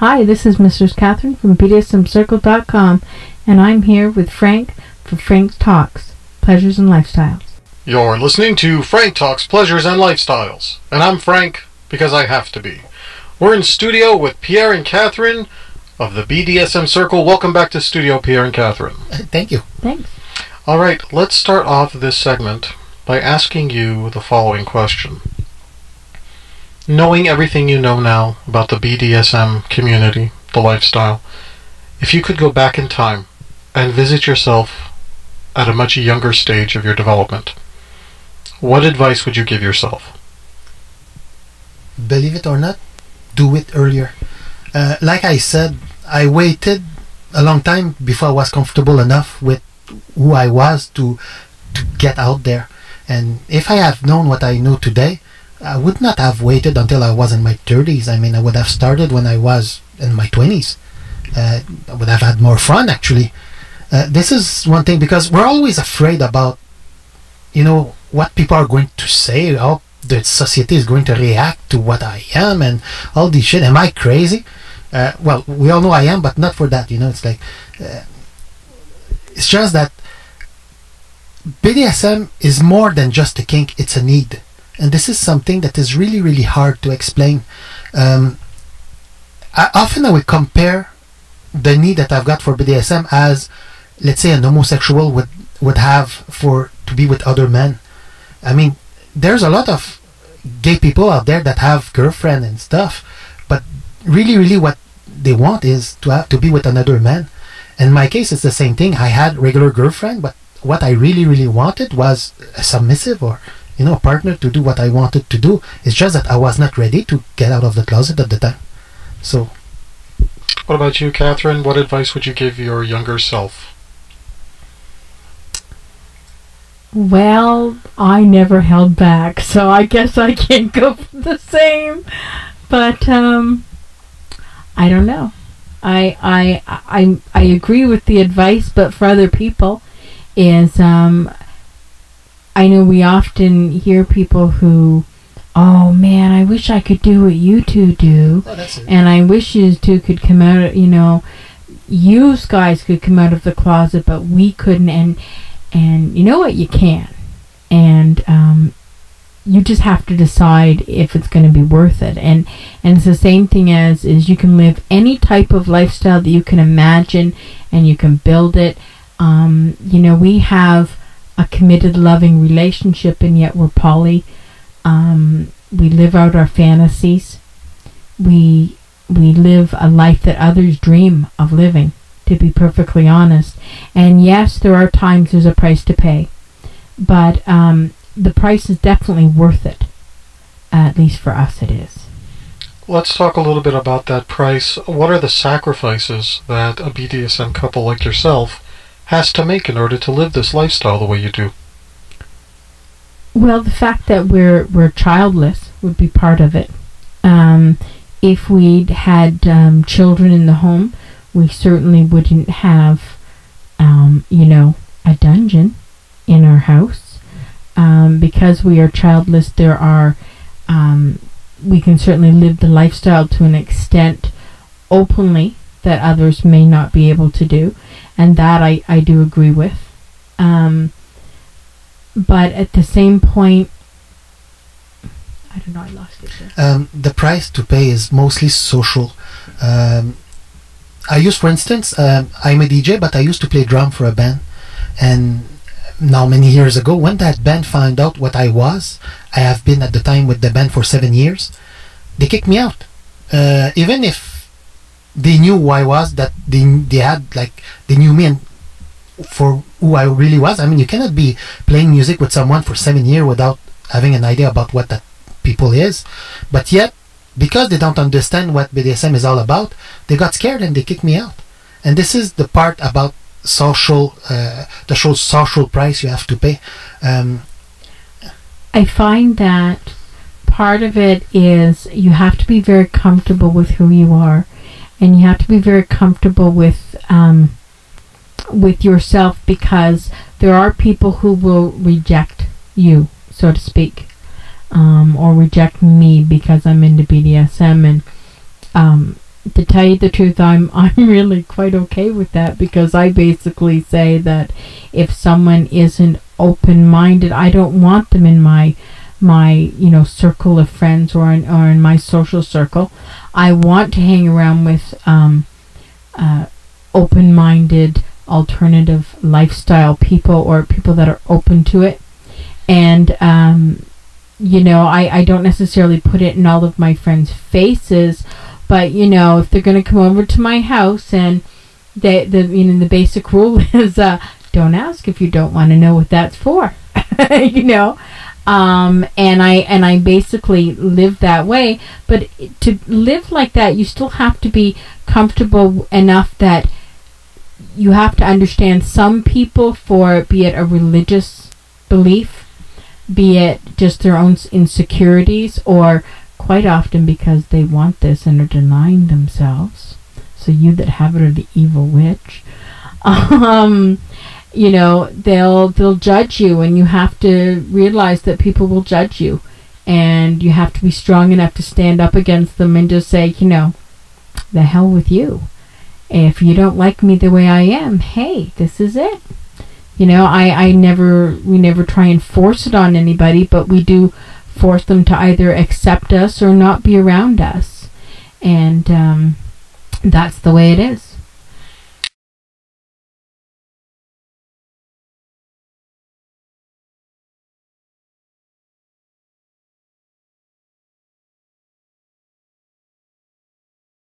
Hi, this is Mrs. Catherine from BDSMCircle.com, and I'm here with Frank for Frank Talks, Pleasures and Lifestyles. You're listening to Frank Talks, Pleasures and Lifestyles, and I'm Frank because I have to be. We're in studio with Pierre and Catherine of the BDSM Circle. Welcome back to studio, Pierre and Catherine. Thank you. Thanks. All right, let's start off this segment by asking you the following question. Knowing everything you know now about the BDSM community, the lifestyle, if you could go back in time and visit yourself at a much younger stage of your development, what advice would you give yourself? Believe it or not, do it earlier. Like I said, I waited a long time before I was comfortable enough with who I was to get out there. And if I had known what I know today, I would not have waited until I was in my 30s. I mean, I would have started when I was in my 20s. I would have had more fun, actually. This is one thing, because we're always afraid about, what people are going to say, how the society is going to react to what I am, and all this shit. Am I crazy? Well, we all know I am, but not for that. It's like, it's just that BDSM is more than just a kink, it's a need. And this is something that is really, really hard to explain. Often I would compare the need that I've got for BDSM as, let's say, an homosexual would have to be with other men. I mean, there's a lot of gay people out there that have girlfriend and stuff, but really, really what they want is to be with another man. In my case, it's the same thing. I had regular girlfriend, but what I really, really wanted was a submissive or a partner to do what I wanted to do. It's just that I was not ready to get out of the closet at the time. So, what about you, Catherine? What advice would you give your younger self? Well, I never held back, so I guess I can't go for the same. But I don't know. I agree with the advice, but for other people is I know we often hear people who, oh man, I wish I could do what you two do, and I wish you two could come out, you guys could come out of the closet, but we couldn't, and you know what, you can, and you just have to decide if it's going to be worth it, and it's the same thing as is you can live any type of lifestyle that you can imagine, and you can build it. We have a committed, loving relationship, and yet we're poly. We live out our fantasies. We live a life that others dream of living, to be perfectly honest. And yes, there are times there's a price to pay, but the price is definitely worth it. At least for us it is. Let's talk a little bit about that price. What are the sacrifices that a BDSM couple like yourself has to make in order to live this lifestyle the way you do? Well, the fact that we're childless would be part of it. If we'd had children in the home, we certainly wouldn't have, a dungeon in our house. Because we are childless, we can certainly live the lifestyle to an extent openly that others may not be able to do. And that I do agree with. But at the same point, I don't know, I lost it there. The price to pay is mostly social. I used, for instance, I'm a DJ, but I used to play drum for a band. And now many years ago, when that band found out what I was, I have been at the time with the band for 7 years, they kicked me out. Even if they knew who I was, that they knew me and for who I really was. I mean, you cannot be playing music with someone for 7 years without having an idea about what that people is. But yet, because they don't understand what BDSM is all about, they got scared and they kicked me out. And this is the part about social, the social price you have to pay. I find that part of it is you have to be very comfortable with who you are, and you have to be very comfortable with yourself, because there are people who will reject you, so to speak, or reject me because I'm into BDSM, and to tell you the truth, I'm really quite okay with that, because I basically say that if someone isn't open-minded, I don't want them in my circle of friends, or in my social circle. I want to hang around with open-minded, alternative lifestyle people, or people that are open to it. And I don't necessarily put it in all of my friends' faces, but if they're going to come over to my house, and the basic rule is don't ask if you don't want to know what that's for. And I basically live that way. But to live like that, you still have to be comfortable enough that you have to understand some people, for be it a religious belief, be it just their own insecurities, or quite often because they want this and are denying themselves. So you that have it are the evil witch. They'll judge you, and you have to realize that people will judge you, and you have to be strong enough to stand up against them and just say, the hell with you. If you don't like me the way I am, hey, this is it. We never try and force it on anybody, but we do force them to either accept us or not be around us. And that's the way it is.